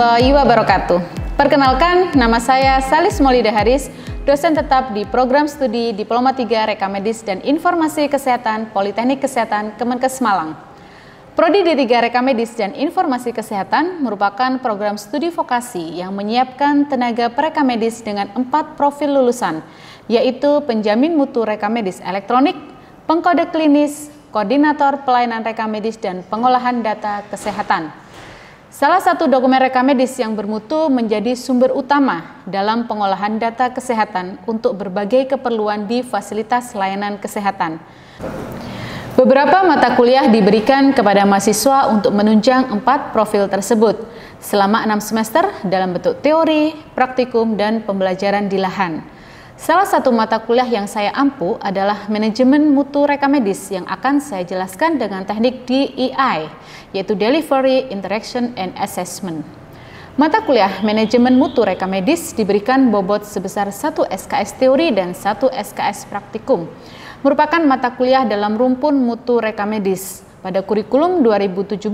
warahmatullahi wabarakatuh. Perkenalkan, nama saya Salis Maulida Haris, dosen tetap di Program Studi Diploma 3 Rekamedis dan Informasi Kesehatan Politeknik Kesehatan Kemenkes Malang. Prodi D3 Rekamedis dan Informasi Kesehatan merupakan program studi vokasi yang menyiapkan tenaga prekamedis dengan 4 profil lulusan, yaitu penjamin mutu rekamedis elektronik, pengkode klinis, koordinator pelayanan rekamedis, dan pengolahan data kesehatan. Salah satu dokumen rekamedis yang bermutu menjadi sumber utama dalam pengolahan data kesehatan untuk berbagai keperluan di fasilitas layanan kesehatan. Beberapa mata kuliah diberikan kepada mahasiswa untuk menunjang 4 profil tersebut selama 6 semester dalam bentuk teori, praktikum, dan pembelajaran di lahan. Salah satu mata kuliah yang saya ampu adalah manajemen mutu rekamedis yang akan saya jelaskan dengan teknik DEI, yaitu Delivery, Interaction, and Assessment. Mata kuliah manajemen mutu rekamedis diberikan bobot sebesar 1 SKS teori dan 1 SKS praktikum. Merupakan mata kuliah dalam rumpun mutu rekamedis. Pada kurikulum 2017,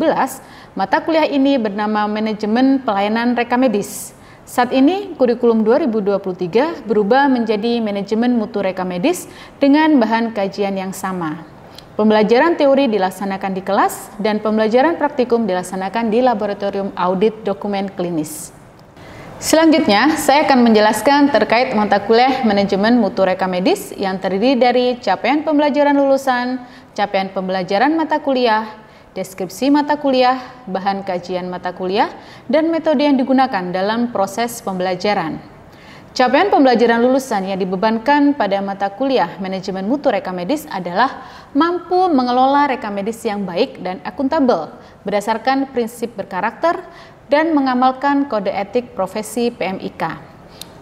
mata kuliah ini bernama Manajemen Pelayanan Rekamedis. Saat ini, kurikulum 2023 berubah menjadi Manajemen Mutu Rekamedis dengan bahan kajian yang sama. Pembelajaran teori dilaksanakan di kelas dan pembelajaran praktikum dilaksanakan di laboratorium audit dokumen klinis. Selanjutnya, saya akan menjelaskan terkait mata kuliah Manajemen Mutu Rekamedis yang terdiri dari capaian pembelajaran lulusan, capaian pembelajaran mata kuliah, deskripsi mata kuliah, bahan kajian mata kuliah, dan metode yang digunakan dalam proses pembelajaran. Capaian pembelajaran lulusan yang dibebankan pada mata kuliah Manajemen Mutu Rekamedis adalah mampu mengelola rekamedis yang baik dan akuntabel berdasarkan prinsip berkarakter dan mengamalkan kode etik profesi PMIK.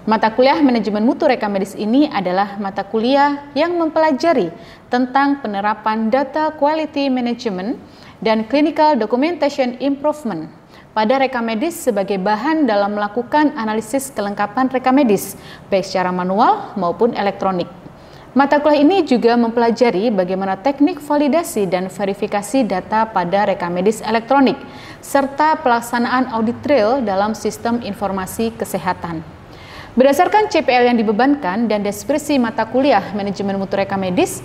Mata kuliah Manajemen Mutu Rekamedis ini adalah mata kuliah yang mempelajari tentang penerapan data quality management dan clinical documentation improvement pada rekamedis sebagai bahan dalam melakukan analisis kelengkapan rekamedis, baik secara manual maupun elektronik. Mata kuliah ini juga mempelajari bagaimana teknik validasi dan verifikasi data pada rekamedis elektronik, serta pelaksanaan audit trail dalam sistem informasi kesehatan. Berdasarkan CPL yang dibebankan dan deskripsi mata kuliah Manajemen Mutu Rekamedis,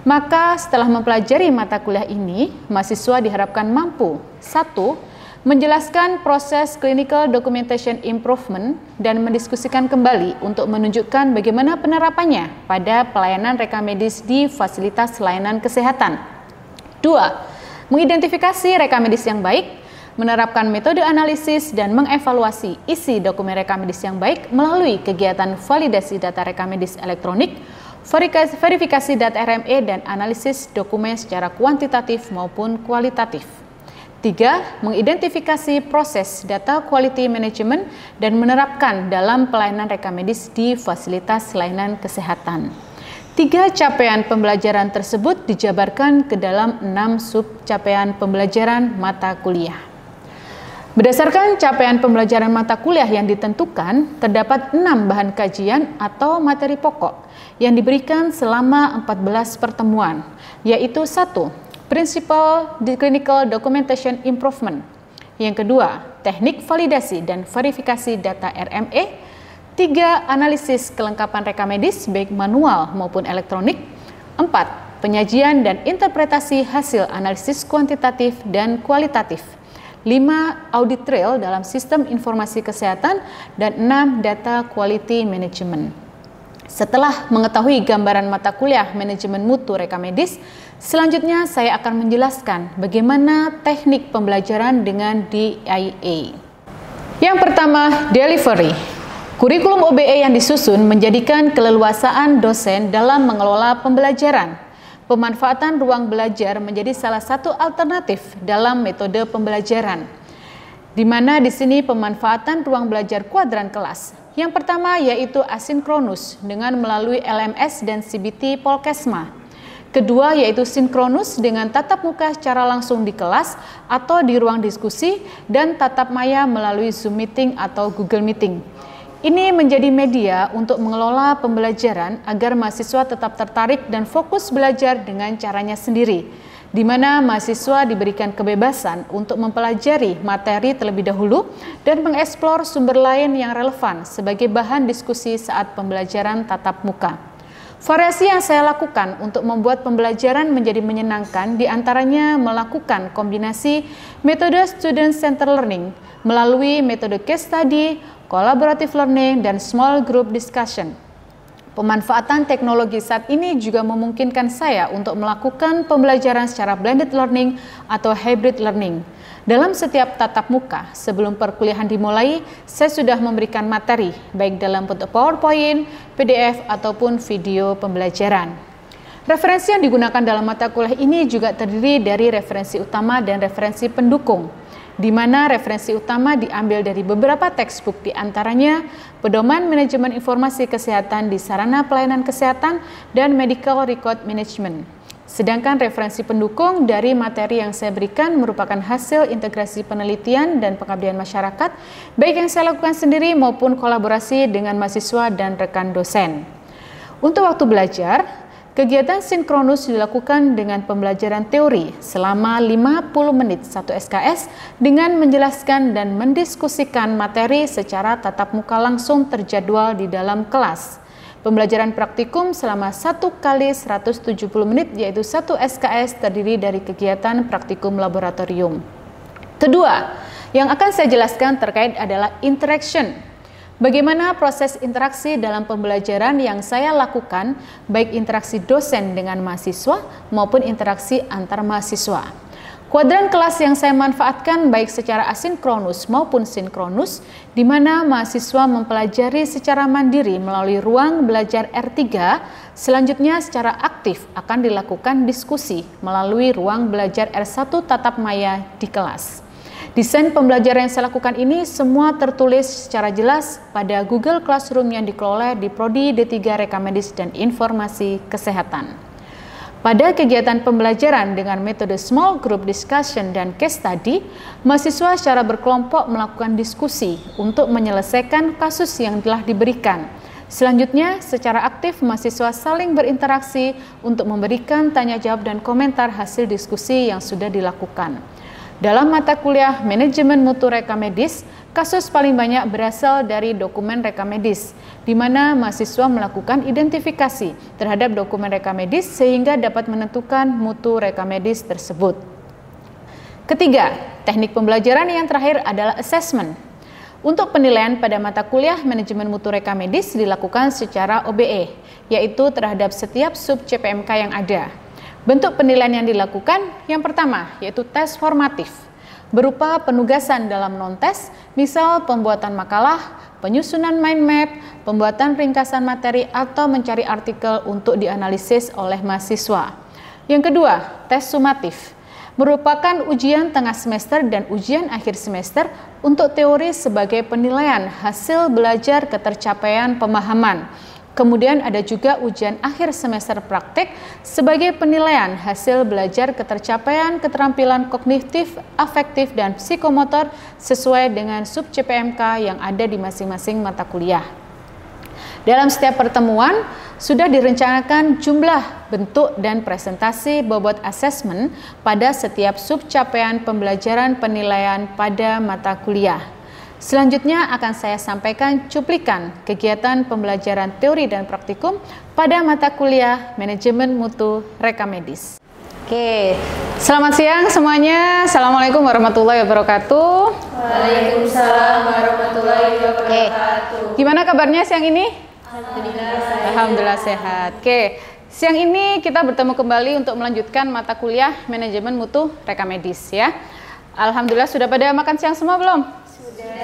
maka setelah mempelajari mata kuliah ini, mahasiswa diharapkan mampu 1. Menjelaskan proses clinical documentation improvement dan mendiskusikan kembali untuk menunjukkan bagaimana penerapannya pada pelayanan rekamedis di fasilitas layanan kesehatan. 2. Mengidentifikasi rekamedis yang baik, menerapkan metode analisis dan mengevaluasi isi dokumen rekamedis yang baik melalui kegiatan validasi data rekamedis elektronik, verifikasi data RME, dan analisis dokumen secara kuantitatif maupun kualitatif. 3. Mengidentifikasi proses data quality management dan menerapkan dalam pelayanan rekamedis di fasilitas layanan kesehatan. 3 capaian pembelajaran tersebut dijabarkan ke dalam 6 sub capaian pembelajaran mata kuliah. Berdasarkan capaian pembelajaran mata kuliah yang ditentukan, terdapat 6 bahan kajian atau materi pokok yang diberikan selama 14 pertemuan, yaitu 1. Principle Clinical Documentation Improvement. Yang kedua, teknik validasi dan verifikasi data RME. 3. Analisis kelengkapan rekamedis baik manual maupun elektronik. 4. Penyajian dan interpretasi hasil analisis kuantitatif dan kualitatif. 5. Audit trail dalam sistem informasi kesehatan, dan 6. Data quality management. Setelah mengetahui gambaran mata kuliah Manajemen Mutu Rekamedis, selanjutnya saya akan menjelaskan bagaimana teknik pembelajaran dengan DIA. Yang pertama, delivery. Kurikulum OBE yang disusun menjadikan keleluasaan dosen dalam mengelola pembelajaran. Pemanfaatan ruang belajar menjadi salah satu alternatif dalam metode pembelajaran, di mana di sini pemanfaatan ruang belajar kuadran kelas. Yang pertama yaitu asinkronus dengan melalui LMS dan CBT Polkesma. Kedua yaitu sinkronus dengan tatap muka secara langsung di kelas atau di ruang diskusi, dan tatap maya melalui Zoom Meeting atau Google Meeting. Ini menjadi media untuk mengelola pembelajaran agar mahasiswa tetap tertarik dan fokus belajar dengan caranya sendiri. di mana mahasiswa diberikan kebebasan untuk mempelajari materi terlebih dahulu dan mengeksplor sumber lain yang relevan sebagai bahan diskusi saat pembelajaran tatap muka. Variasi yang saya lakukan untuk membuat pembelajaran menjadi menyenangkan diantaranya melakukan kombinasi metode student-centered learning melalui metode case study, collaborative learning, dan small group discussion. Pemanfaatan teknologi saat ini juga memungkinkan saya untuk melakukan pembelajaran secara blended learning atau hybrid learning. Dalam setiap tatap muka, sebelum perkuliahan dimulai, saya sudah memberikan materi, baik dalam bentuk PowerPoint, PDF, ataupun video pembelajaran. Referensi yang digunakan dalam mata kuliah ini juga terdiri dari referensi utama dan referensi pendukung, di mana referensi utama diambil dari beberapa textbook, di antaranya Pedoman Manajemen Informasi Kesehatan di Sarana Pelayanan Kesehatan dan Medical Record Management. Sedangkan referensi pendukung dari materi yang saya berikan merupakan hasil integrasi penelitian dan pengabdian masyarakat, baik yang saya lakukan sendiri maupun kolaborasi dengan mahasiswa dan rekan dosen. Untuk waktu belajar, kegiatan sinkronus dilakukan dengan pembelajaran teori selama 50 menit 1 SKS dengan menjelaskan dan mendiskusikan materi secara tatap muka langsung terjadwal di dalam kelas. Pembelajaran praktikum selama 1 kali 170 menit yaitu 1 SKS terdiri dari kegiatan praktikum laboratorium. Kedua, yang akan saya jelaskan terkait adalah interaction. Bagaimana proses interaksi dalam pembelajaran yang saya lakukan, baik interaksi dosen dengan mahasiswa maupun interaksi antar mahasiswa. Kuadran kelas yang saya manfaatkan baik secara asinkronus maupun sinkronus, di mana mahasiswa mempelajari secara mandiri melalui ruang belajar R3, selanjutnya secara aktif akan dilakukan diskusi melalui ruang belajar R1 tatap maya di kelas. Desain pembelajaran yang saya lakukan ini semua tertulis secara jelas pada Google Classroom yang dikelola di Prodi D3 Rekamedis dan Informasi Kesehatan. Pada kegiatan pembelajaran dengan metode small group discussion dan case study, mahasiswa secara berkelompok melakukan diskusi untuk menyelesaikan kasus yang telah diberikan. Selanjutnya, secara aktif mahasiswa saling berinteraksi untuk memberikan tanya jawab dan komentar hasil diskusi yang sudah dilakukan. Dalam mata kuliah Manajemen Mutu Rekamedis, kasus paling banyak berasal dari dokumen rekamedis, di mana mahasiswa melakukan identifikasi terhadap dokumen rekamedis sehingga dapat menentukan mutu rekamedis tersebut. Ketiga, teknik pembelajaran yang terakhir adalah assessment. Untuk penilaian pada mata kuliah Manajemen Mutu Rekamedis dilakukan secara OBE, yaitu terhadap setiap sub CPMK yang ada. Bentuk penilaian yang dilakukan yang pertama yaitu tes formatif, berupa penugasan dalam non-tes, misal pembuatan makalah, penyusunan mind map, pembuatan ringkasan materi, atau mencari artikel untuk dianalisis oleh mahasiswa. Yang kedua, tes sumatif, merupakan ujian tengah semester dan ujian akhir semester untuk teori sebagai penilaian hasil belajar ketercapaian pemahaman. Kemudian ada juga ujian akhir semester praktek sebagai penilaian hasil belajar ketercapaian keterampilan kognitif, afektif, dan psikomotor sesuai dengan sub CPMK yang ada di masing-masing mata kuliah. Dalam setiap pertemuan, sudah direncanakan jumlah, bentuk, dan presentasi bobot asesmen pada setiap sub capaian pembelajaran penilaian pada mata kuliah. Selanjutnya akan saya sampaikan cuplikan kegiatan pembelajaran teori dan praktikum pada mata kuliah Manajemen Mutu Rekamedis. Oke, selamat siang semuanya. Assalamualaikum warahmatullahi wabarakatuh. Waalaikumsalam warahmatullahi wabarakatuh. Gimana kabarnya siang ini? Alhamdulillah sehat. Oke, siang ini kita bertemu kembali untuk melanjutkan mata kuliah Manajemen Mutu Rekamedis ya. Alhamdulillah sudah pada makan siang semua belum?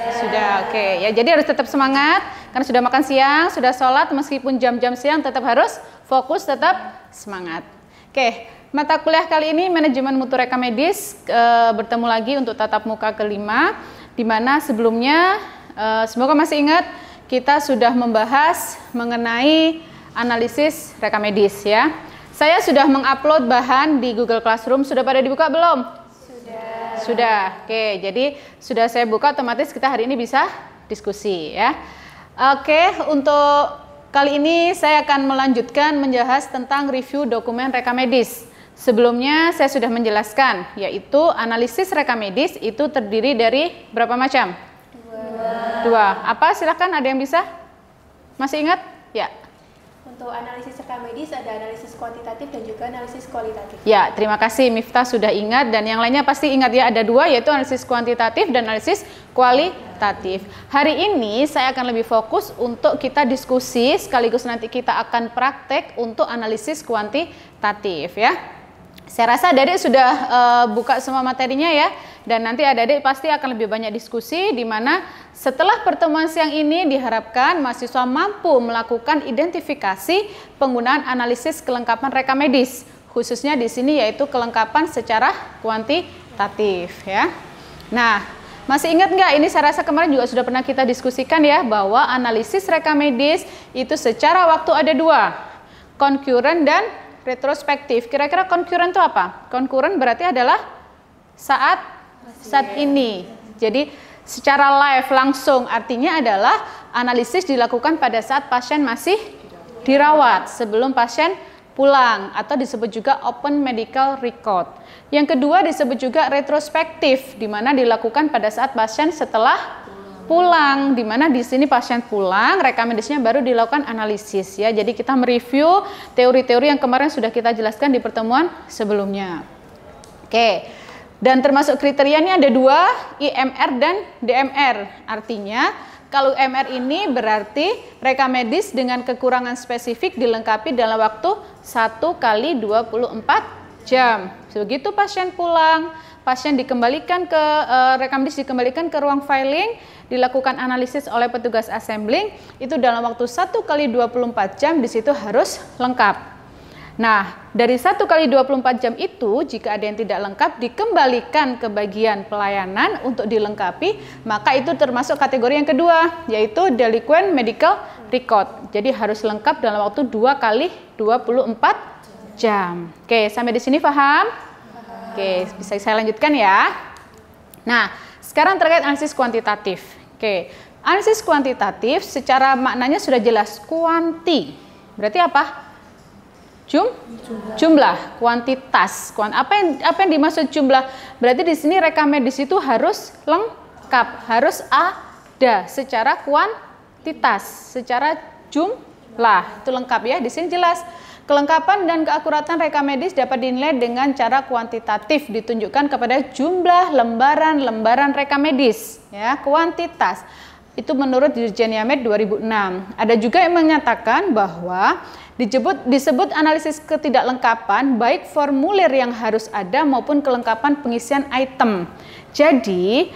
Sudah, oke. Ya, jadi harus tetap semangat karena sudah makan siang, sudah sholat, meskipun jam-jam siang tetap harus fokus, tetap semangat. Oke, mata kuliah kali ini Manajemen Mutu Rekamedis bertemu lagi untuk tatap muka kelima, di mana sebelumnya semoga masih ingat kita sudah membahas mengenai analisis rekamedis ya. Saya sudah mengupload bahan di Google Classroom, sudah pada dibuka belum? Sudah, oke. Jadi sudah saya buka, otomatis kita hari ini bisa diskusi ya. Oke, untuk kali ini saya akan melanjutkan membahas tentang review dokumen rekamedis. Sebelumnya saya sudah menjelaskan, yaitu analisis rekam medis itu terdiri dari berapa macam? Dua. Apa? Silahkan, ada yang bisa? Masih ingat? Ya. Untuk analisis rekam medis ada analisis kuantitatif dan juga analisis kualitatif. Ya, terima kasih Miftah sudah ingat, dan yang lainnya pasti ingat ya, ada dua, yaitu analisis kuantitatif dan analisis kualitatif. Hari ini saya akan lebih fokus untuk kita diskusi, sekaligus nanti kita akan praktek untuk analisis kuantitatif ya. Saya rasa adik-adik sudah buka semua materinya ya, dan nanti adik-adik pasti akan lebih banyak diskusi, di mana setelah pertemuan siang ini diharapkan mahasiswa mampu melakukan identifikasi penggunaan analisis kelengkapan rekam medis, khususnya di sini yaitu kelengkapan secara kuantitatif ya. Nah, masih ingat nggak, ini saya rasa kemarin juga sudah pernah kita diskusikan ya, bahwa analisis rekam medis itu secara waktu ada dua, konkuren dan retrospektif. Kira-kira konkuren itu apa? Konkuren berarti adalah saat ini. Jadi secara live langsung, artinya adalah analisis dilakukan pada saat pasien masih dirawat sebelum pasien pulang, atau disebut juga open medical record. Yang kedua disebut juga retrospektif, di mana dilakukan pada saat pasien setelah pulang, di mana di sini pasien pulang, rekam medisnya baru dilakukan analisis ya. Jadi kita mereview teori-teori yang kemarin sudah kita jelaskan di pertemuan sebelumnya. Oke. Dan termasuk kriterianya ada dua, IMR dan DMR. Artinya kalau IMR ini berarti rekam medis dengan kekurangan spesifik dilengkapi dalam waktu 1 kali 24 jam. Begitu pasien pulang, pasien dikembalikan ke rekam medis dikembalikan ke ruang filing, dilakukan analisis oleh petugas assembling, itu dalam waktu 1 kali 24 jam di situ harus lengkap. Nah, dari 1 kali 24 jam itu, jika ada yang tidak lengkap, dikembalikan ke bagian pelayanan untuk dilengkapi, maka itu termasuk kategori yang kedua, yaitu delinquent medical record. Jadi harus lengkap dalam waktu 2 kali 24 jam. Oke, sampai di sini paham? Oke, bisa saya lanjutkan ya. Nah, sekarang terkait analisis kuantitatif. Oke, analisis kuantitatif secara maknanya sudah jelas. Kuanti berarti apa? Jumlah, kuantitas. Apa yang dimaksud jumlah? Berarti di sini rekam medis itu harus lengkap, harus ada secara kuantitas, secara jumlah itu lengkap ya. Di sini jelas. Kelengkapan dan keakuratan rekam medis dapat dinilai dengan cara kuantitatif, ditunjukkan kepada jumlah lembaran-lembaran rekam medis, ya, kuantitas. Itu menurut Dirjen Yamed 2006. Ada juga yang menyatakan bahwa disebut analisis ketidaklengkapan baik formulir yang harus ada maupun kelengkapan pengisian item. Jadi,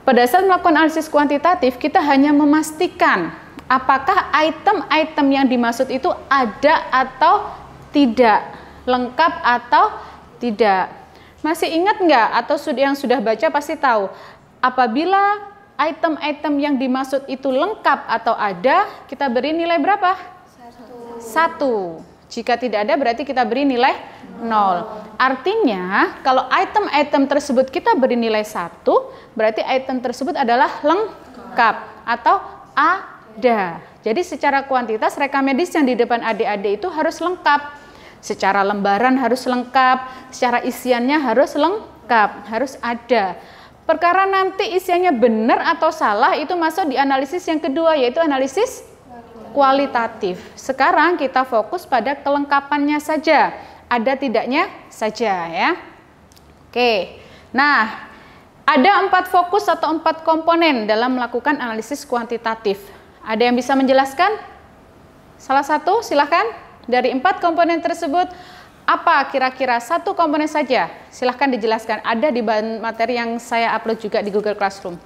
pada saat melakukan analisis kuantitatif, kita hanya memastikan apakah item-item yang dimaksud itu ada atau tidak, lengkap atau tidak. Masih ingat nggak? Atau yang sudah baca pasti tahu. Apabila item-item yang dimaksud itu lengkap atau ada, kita beri nilai berapa? 1. Jika tidak ada berarti kita beri nilai 0. Artinya kalau item-item tersebut kita beri nilai 1, berarti item tersebut adalah lengkap atau ada. Jadi secara kuantitas rekam medis yang di depan adik-adik itu harus lengkap. Secara lembaran harus lengkap, secara isiannya harus lengkap, harus ada. Perkara nanti isiannya benar atau salah itu masuk di analisis yang kedua, yaitu analisis kualitatif. Sekarang kita fokus pada kelengkapannya saja, ada tidaknya saja ya. Oke. Nah, ada 4 fokus atau 4 komponen dalam melakukan analisis kuantitatif. Ada yang bisa menjelaskan? Salah satu, silahkan. Dari 4 komponen tersebut, apa kira-kira satu komponen saja? Silahkan dijelaskan. Ada di bahan materi yang saya upload juga di Google Classroom.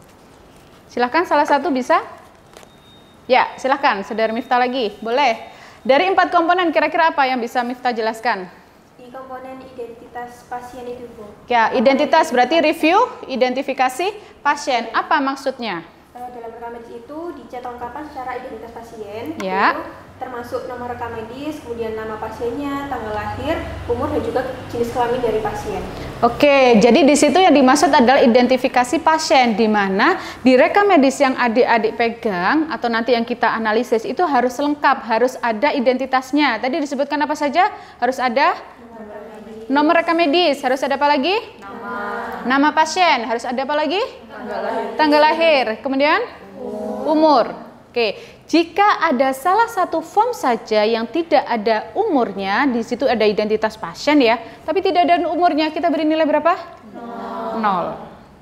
Silahkan salah satu bisa? Ya, silahkan. Saudara Miftah lagi. Boleh. Dari 4 komponen, kira-kira apa yang bisa Miftah jelaskan? Di komponen identitas pasien itu, Bu. Ya, identitas berarti review, identifikasi pasien. Apa maksudnya? Dalam rekam medis itu dicat lengkapan secara identitas pasien, ya, termasuk nomor rekam medis, kemudian nama pasiennya, tanggal lahir, umur, dan juga jenis kelamin dari pasien. Oke, jadi di situ yang dimaksud adalah identifikasi pasien, di mana di rekam medis yang adik-adik pegang atau nanti yang kita analisis itu harus lengkap, harus ada identitasnya. Tadi disebutkan apa saja? Harus ada Nomor rekam medis, harus ada apa lagi? Nama pasien, harus ada apa lagi? Tanggal lahir. Kemudian? Umur. Oke, jika ada salah satu form saja yang tidak ada umurnya, di situ ada identitas pasien ya, tapi tidak ada umurnya, kita beri nilai berapa? 0.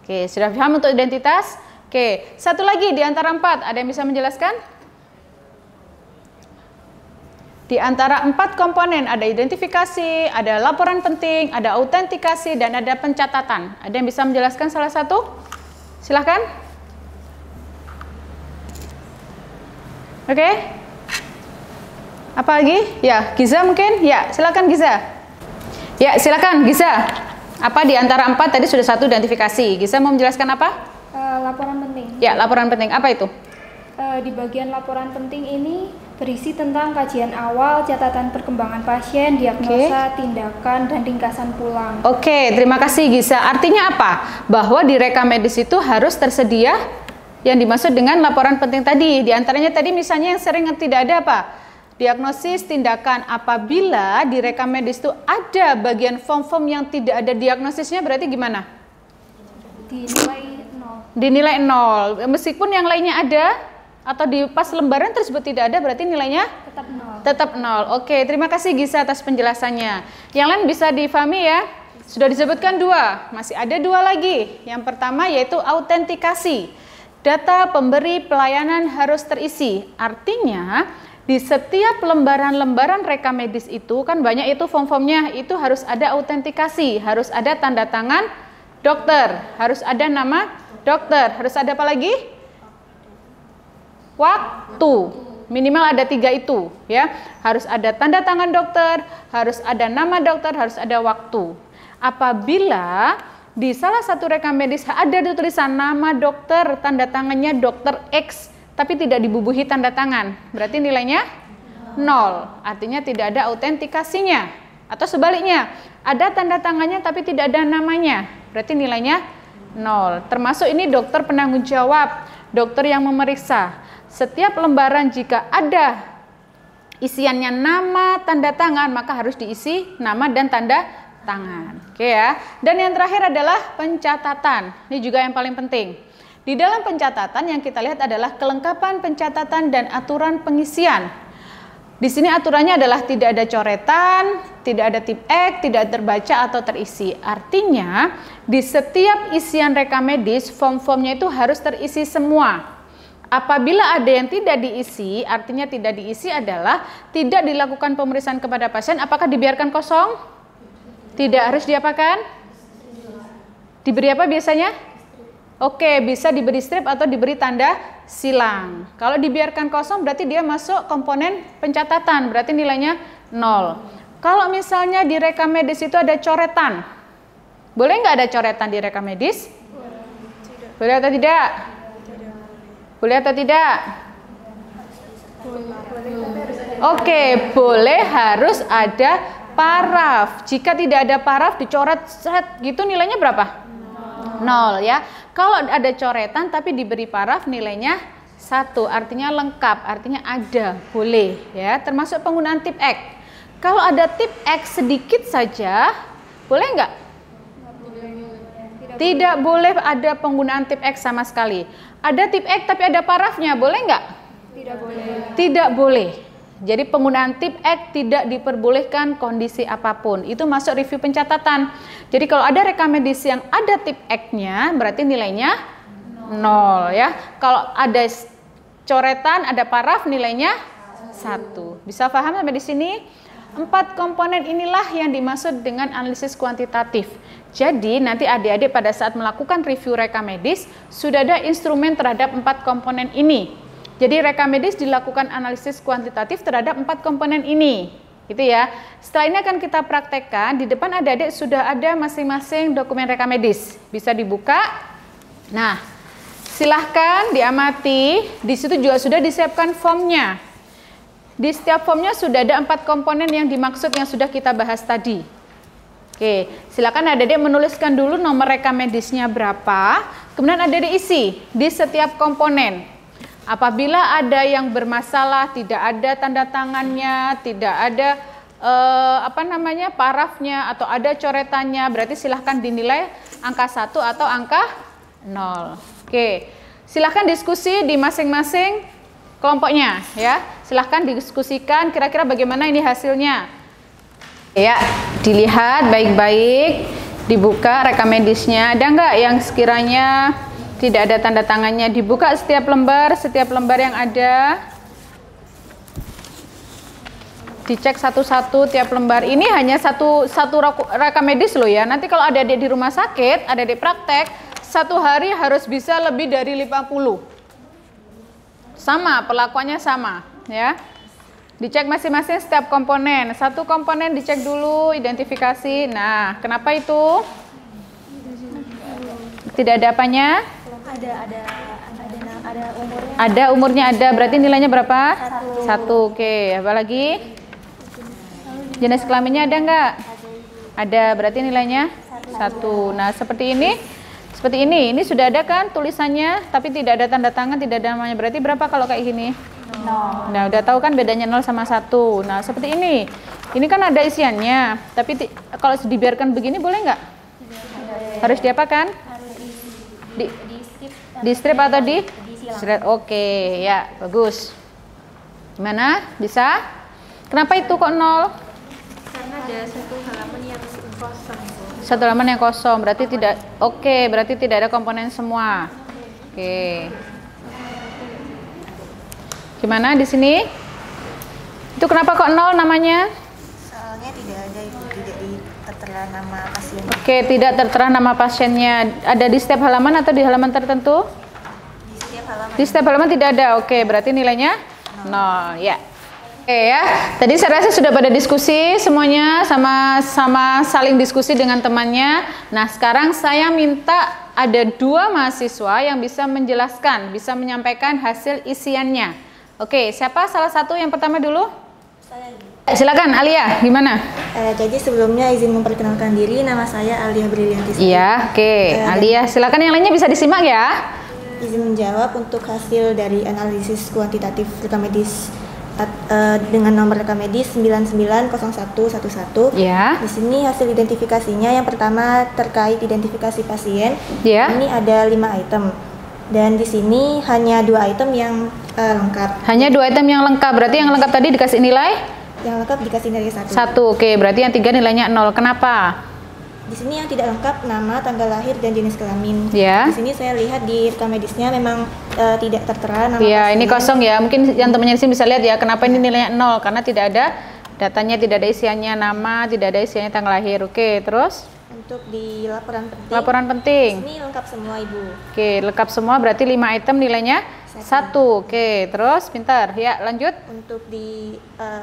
Oke, sudah paham untuk identitas? Oke, satu lagi di antara 4, ada yang bisa menjelaskan? Di antara 4 komponen ada identifikasi, ada laporan penting, ada autentikasi, dan ada pencatatan. Ada yang bisa menjelaskan salah satu? Silahkan. Oke. Apa lagi? Ya, Giza mungkin? Ya, silakan Giza. Ya, silakan Giza. Apa di antara 4 tadi sudah 1 identifikasi? Giza mau menjelaskan apa? Laporan penting. Ya, laporan penting. Apa itu? Di bagian laporan penting ini berisi tentang kajian awal, catatan perkembangan pasien, diagnosa, tindakan, dan ringkasan pulang. Oke, terima kasih Giza. Artinya apa? Bahwa di rekam medis itu harus tersedia yang dimaksud dengan laporan penting tadi. Di antaranya tadi misalnya yang sering tidak ada apa? Diagnosis, tindakan. Apabila di rekam medis itu ada bagian form-form yang tidak ada diagnosisnya, berarti gimana? Dinilai 0. Dinilai 0. Meskipun yang lainnya ada, atau di pas lembaran tersebut tidak ada, berarti nilainya? Tetap 0. Tetap 0. Oke, terima kasih Giza atas penjelasannya. Yang lain bisa difahami ya? Sudah disebutkan 2, masih ada 2 lagi. Yang pertama yaitu autentikasi. Data pemberi pelayanan harus terisi. Artinya, di setiap lembaran-lembaran rekam medis itu, kan banyak itu form-formnya, itu harus ada autentikasi, harus ada tanda tangan dokter, harus ada nama dokter, harus ada apa lagi? Waktu. Minimal ada 3 itu ya. Harus ada tanda tangan dokter, harus ada nama dokter, harus ada waktu. Apabila di salah satu rekam medis ada tulisan nama dokter, tanda tangannya dokter X, tapi tidak dibubuhi tanda tangan, berarti nilainya 0. Artinya tidak ada autentikasinya. Atau sebaliknya, ada tanda tangannya tapi tidak ada namanya, berarti nilainya 0. Termasuk ini dokter penanggung jawab, dokter yang memeriksa. Setiap lembaran jika ada isiannya nama, tanda tangan, maka harus diisi nama dan tanda tangan. Oke ya. Dan yang terakhir adalah pencatatan. Ini juga yang paling penting. Di dalam pencatatan yang kita lihat adalah kelengkapan pencatatan dan aturan pengisian. Di sini aturannya adalah tidak ada coretan, tidak ada tip X, tidak terbaca atau terisi. Artinya di setiap isian rekam medis form-formnya itu harus terisi semua. Apabila ada yang tidak diisi, artinya tidak diisi adalah tidak dilakukan pemeriksaan kepada pasien. Apakah dibiarkan kosong? Tidak, harus diapakan? Diberi apa biasanya? Oke, bisa diberi strip atau diberi tanda silang. Kalau dibiarkan kosong berarti dia masuk komponen pencatatan, berarti nilainya 0. Kalau misalnya di rekam medis itu ada coretan, boleh nggak ada coretan di rekam medis? Boleh atau tidak? Boleh atau tidak? Oke, boleh, harus ada paraf. Jika tidak ada paraf dicoret set gitu nilainya berapa? 0 ya. Kalau ada coretan tapi diberi paraf nilainya 1, artinya lengkap, artinya ada, boleh ya. Termasuk penggunaan tip X. Kalau ada tip X sedikit saja, boleh nggak? Tidak boleh ada penggunaan tip X sama sekali. Ada tip X tapi ada parafnya, boleh nggak? Tidak boleh. Tidak boleh. Jadi penggunaan tip X tidak diperbolehkan kondisi apapun. Itu masuk review pencatatan. Jadi kalau ada rekam medis yang ada tip X-nya, berarti nilainya 0 ya. Kalau ada coretan, ada paraf, nilainya 1. Bisa paham sampai di sini? 4 komponen inilah yang dimaksud dengan analisis kuantitatif. Jadi nanti adik-adik pada saat melakukan review rekam medis sudah ada instrumen terhadap 4 komponen ini. Jadi rekam medis dilakukan analisis kuantitatif terhadap 4 komponen ini, gitu ya. Setelah ini akan kita praktekkan. Di depan adik-adik sudah ada masing-masing dokumen rekam medis, bisa dibuka. Nah, silahkan diamati. Di situ juga sudah disiapkan formnya. Di setiap formnya sudah ada 4 komponen yang dimaksud yang sudah kita bahas tadi. Oke, silakan adik-adik menuliskan dulu nomor rekam medisnya berapa, kemudian adik-adik isi di setiap komponen. Apabila ada yang bermasalah, tidak ada tanda tangannya, tidak ada parafnya atau ada coretannya, berarti silahkan dinilai angka 1 atau angka 0. Oke, silahkan diskusi di masing-masing kelompoknya ya. Silahkan diskusikan kira-kira bagaimana ini hasilnya. Ya, dilihat baik-baik, dibuka rekam medisnya. Ada nggak yang sekiranya tidak ada tanda tangannya? Dibuka setiap lembar yang ada. Dicek satu-satu tiap lembar. Ini hanya satu rekam medis loh ya. Nanti kalau adik-adik di rumah sakit, adik-adik praktek, satu hari harus bisa lebih dari 50. Sama, perlakuannya sama ya. Dicek masing-masing setiap komponen. Satu komponen dicek dulu, identifikasi. Nah, kenapa itu? Tidak ada apanya? Ada umurnya ada. Berarti nilainya berapa? 1. Oke, apa lagi? Jenis kelaminnya ada nggak? Ada, berarti nilainya 1. Nah, seperti ini. Ini sudah ada kan tulisannya, tapi tidak ada tanda tangan, tidak ada namanya. Berarti berapa kalau kayak gini? 0. Nah, udah tahu kan bedanya 0 sama 1. Nah, seperti ini. Ini kan ada isiannya, tapi kalau dibiarkan begini boleh nggak? Harus diapakan? Di strip atau di shred? Oke, ya, bagus. Gimana? Bisa? Kenapa itu kok 0? Karena ada satu halaman yang kosong. Satu halaman yang kosong, berarti tidak. Oke, berarti tidak ada komponen semua. Oke. Gimana di sini? Itu kenapa kok 0 namanya? Soalnya tidak ada itu, tidak tertera nama pasien. Oke, tidak tertera nama pasiennya. Ada di setiap halaman atau di halaman tertentu? Di setiap halaman. Di setiap halaman tidak ada. Oke, berarti nilainya 0. Ya. Oke ya, tadi saya rasa sudah pada diskusi semuanya, sama saling diskusi dengan temannya. Nah, sekarang saya minta ada 2 mahasiswa yang bisa menjelaskan, bisa menyampaikan hasil isiannya. Oke, siapa salah satu yang pertama dulu? Saya. Silakan Alia, gimana? Jadi sebelumnya izin memperkenalkan diri, nama saya Alia Brilianti. Iya, oke. Alia, silakan yang lainnya bisa disimak ya. Izin menjawab untuk hasil dari analisis kuantitatif rekam medis dengan nomor rekam medis 990111. Ya. Di sini hasil identifikasinya yang pertama terkait identifikasi pasien. Ya. Ini ada 5 item. Dan di sini hanya 2 item yang lengkap. Hanya 2 item yang lengkap. Berarti yang lengkap tadi dikasih nilai? Yang lengkap dikasih nilai 1. 1. Oke, berarti yang 3 nilainya 0. Kenapa? Di sini yang tidak lengkap nama, tanggal lahir, dan jenis kelamin. Ya. Di sini saya lihat di rekam medisnya memang tidak tertera nama. Ya, pasien. ini kosong ya. Mungkin yang temannya di sini bisa lihat ya, kenapa ini nilainya 0? Karena tidak ada datanya, tidak ada isiannya nama, tidak ada isiannya tanggal lahir. Oke, terus? Untuk di laporan penting. Laporan penting. Ini lengkap semua, Ibu. Oke, lengkap semua berarti 5 item nilainya 1. Oke, terus pintar. Ya, lanjut. Untuk di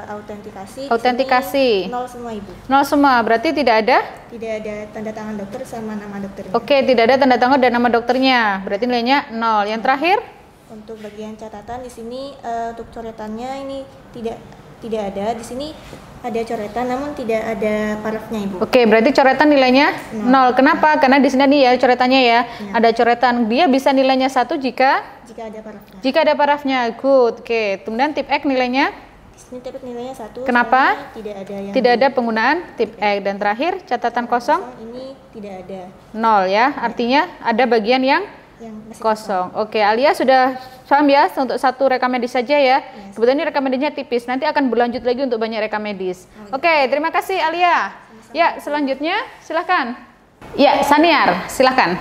autentikasi. Autentikasi. 0 semua, Ibu. 0 semua, berarti tidak ada? Tidak ada tanda tangan dokter sama nama dokternya. Oke, tidak ada tanda tangan dan nama dokternya. Berarti nilainya 0. Yang terakhir? Untuk bagian catatan di sini untuk coretannya ini tidak ada. Di sini ada coretan namun tidak ada parafnya, Ibu. Oke, berarti coretan nilainya 0. Kenapa? Karena di sini nih ya coretannya ya. Ada coretan. Dia bisa nilainya 1 jika ada parafnya. Jika ada parafnya. Good. Oke, kemudian tip X nilainya? Di sini tip nilainya 1. Kenapa? Tidak ada penggunaan tip X. Dan terakhir catatan kosong? Ini tidak ada. 0 ya. Artinya ada bagian yang masih kosong. Oke, Alia sudah paham ya untuk satu rekam medis saja ya. Kebetulan ini rekam medisnya tipis. Nanti akan berlanjut lagi untuk banyak rekam medis. Oke, terima kasih Alia. Ya, selanjutnya silahkan. Ya, Saniar, silahkan.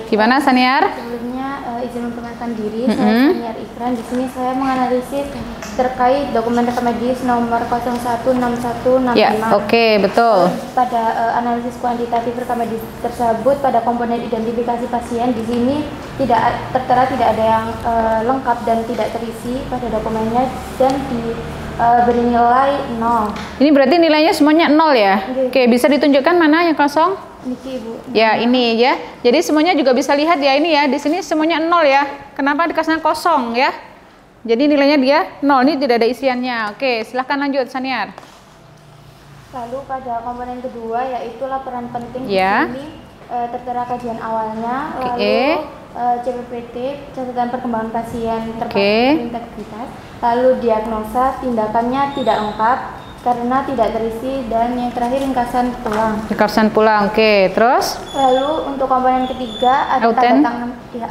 Gimana Saniar? Sebelumnya izin memperkenalkan diri, saya Saniar Ikran. Di sini saya menganalisis terkait dokumen rekam medis nomor 016165. Ya, oke, betul. Pada analisis kuantitatif rekam medis tersebut pada komponen identifikasi pasien di sini tidak tertera, tidak ada yang lengkap dan tidak terisi pada dokumennya dan beri nilai 0. Ini berarti nilainya semuanya 0 ya? Oke, bisa ditunjukkan mana yang kosong? Ini Ibu. Ya, ini ya. Jadi semuanya juga bisa lihat ya ini ya. Di sini semuanya 0 ya. Kenapa dikasihnya kosong ya? Jadi nilainya dia 0. Ini tidak ada isiannya. Oke, silahkan lanjut Saniar. Lalu pada komponen kedua yaitu laporan penting. Ya. Di sini tertera kajian awalnya, lalu CPPT, catatan perkembangan pasien terkait integritas, lalu diagnosa, tindakannya tidak lengkap, karena tidak terisi, dan yang terakhir ringkasan pulang. Ringkasan pulang, oke. Terus? Lalu untuk komponen ketiga ada tanda tangan ya,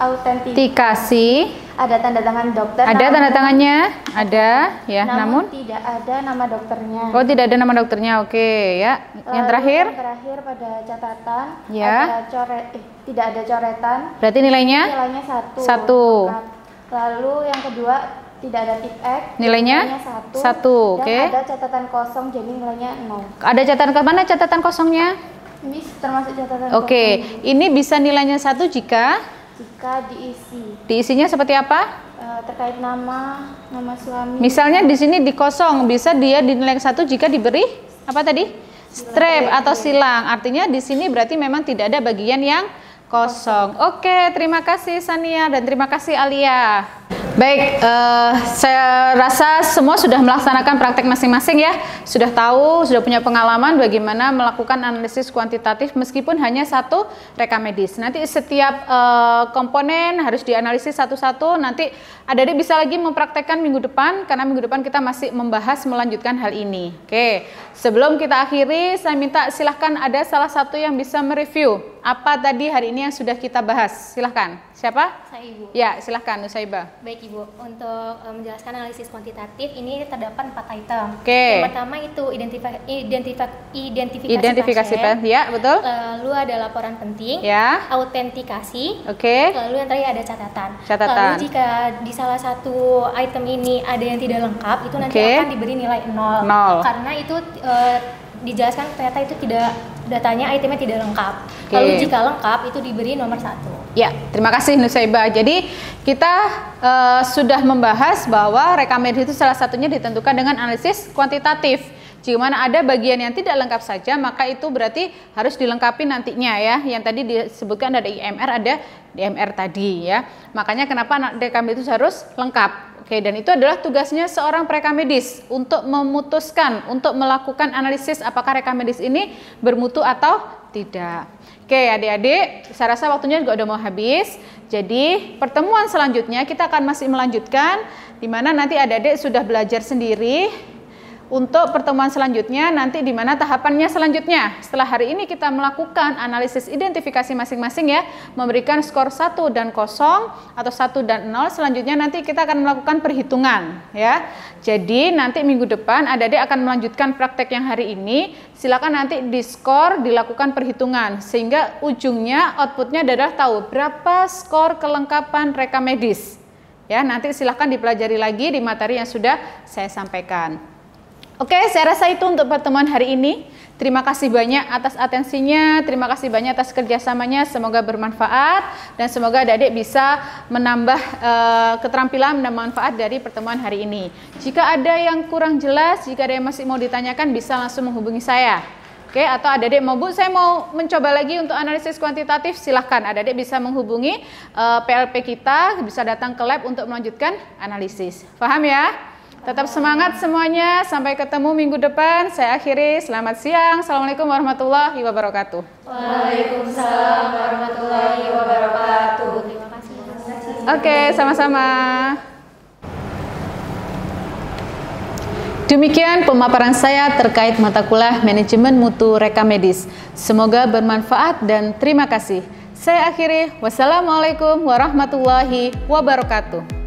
autentikasi. Ada tanda tangan dokter. Ada tanda tangannya? Ada ya, namun tidak ada nama dokternya. Oh, tidak ada nama dokternya. Oke, ya. Yang terakhir? Yang terakhir pada catatan ya. Tidak ada coretan. Berarti nilainya? Nilainya 1. 1. Lalu yang kedua tidak ada tip X. Nilainya 1. Oke. Dan ada catatan kosong, jadi nilainya 0. Ada catatan ke mana catatan kosongnya? Ini termasuk catatan kosong. Oke, ini bisa nilainya 1 jika diisi. Diisinya seperti apa? Terkait nama suami. Misalnya di sini di kosong, bisa dia dinilai 1 jika diberi apa tadi? Strap atau silang. Artinya di sini berarti memang tidak ada bagian yang kosong. Oke, terima kasih Sania dan terima kasih Alia. Baik, saya rasa semua sudah melaksanakan praktek masing-masing ya. Sudah tahu, sudah punya pengalaman bagaimana melakukan analisis kuantitatif meskipun hanya satu rekam medis. Nanti setiap komponen harus dianalisis satu-satu. Nanti adik-adik bisa lagi mempraktekkan minggu depan, karena minggu depan kita masih membahas melanjutkan hal ini. Oke, sebelum kita akhiri, saya minta silahkan ada salah satu yang bisa mereview apa tadi hari ini yang sudah kita bahas. Silahkan. Siapa? Saya Ibu. Ya, silahkan Nusaibah. Baik Ibu, untuk menjelaskan analisis kuantitatif ini terdapat 4 item. Oke. Yang pertama itu identifikasi pasien. Ya, betul. Lalu ada laporan penting. Ya. Autentikasi. Oke. Lalu yang terakhir ada catatan. Catatan. Lalu jika di salah satu item ini ada yang tidak lengkap, itu nanti akan diberi nilai 0. Karena itu dijelaskan ternyata itu datanya itemnya tidak lengkap. Lalu jika lengkap itu diberi nomor 1. Ya, terima kasih Nusaibah. Jadi kita sudah membahas bahwa rekam medis itu salah satunya ditentukan dengan analisis kuantitatif. Jika mana ada bagian yang tidak lengkap saja, maka itu berarti harus dilengkapi nantinya ya. Yang tadi disebutkan ada IMR, ada DMR tadi ya. Makanya kenapa rekam medis harus lengkap. Oke, dan itu adalah tugasnya seorang perekam medis untuk memutuskan, untuk melakukan analisis apakah rekam medis ini bermutu atau tidak. Oke adik-adik, saya rasa waktunya juga udah mau habis. Jadi pertemuan selanjutnya kita akan masih melanjutkan, di mana nanti adik-adik sudah belajar sendiri. Untuk pertemuan selanjutnya nanti di mana tahapannya selanjutnya. Setelah hari ini kita melakukan analisis identifikasi masing-masing ya, memberikan skor 1 dan 0 atau 1 dan 0. Selanjutnya nanti kita akan melakukan perhitungan ya. Jadi nanti minggu depan adik-adik akan melanjutkan praktek yang hari ini. Silakan nanti di skor dilakukan perhitungan sehingga ujungnya outputnya adalah tahu berapa skor kelengkapan rekam medis. Ya, nanti silakan dipelajari lagi di materi yang sudah saya sampaikan. Oke, saya rasa itu untuk pertemuan hari ini. Terima kasih banyak atas atensinya, terima kasih banyak atas kerjasamanya, semoga bermanfaat dan semoga adik-adik bisa menambah keterampilan dan manfaat dari pertemuan hari ini. Jika ada yang kurang jelas, jika ada yang masih mau ditanyakan, bisa langsung menghubungi saya. Oke, atau adik-adik mau, Bu, saya mau mencoba lagi untuk analisis kuantitatif, silahkan adik-adik bisa menghubungi PLP kita, bisa datang ke lab untuk melanjutkan analisis. Paham ya? Tetap semangat semuanya, sampai ketemu minggu depan. Saya akhiri, selamat siang. Assalamualaikum warahmatullahi wabarakatuh. Waalaikumsalam warahmatullahi wabarakatuh. Terima kasih. Oke, sama-sama. Demikian pemaparan saya terkait mata kuliah Manajemen Mutu Rekam Medis. Semoga bermanfaat dan terima kasih. Saya akhiri, wassalamualaikum warahmatullahi wabarakatuh.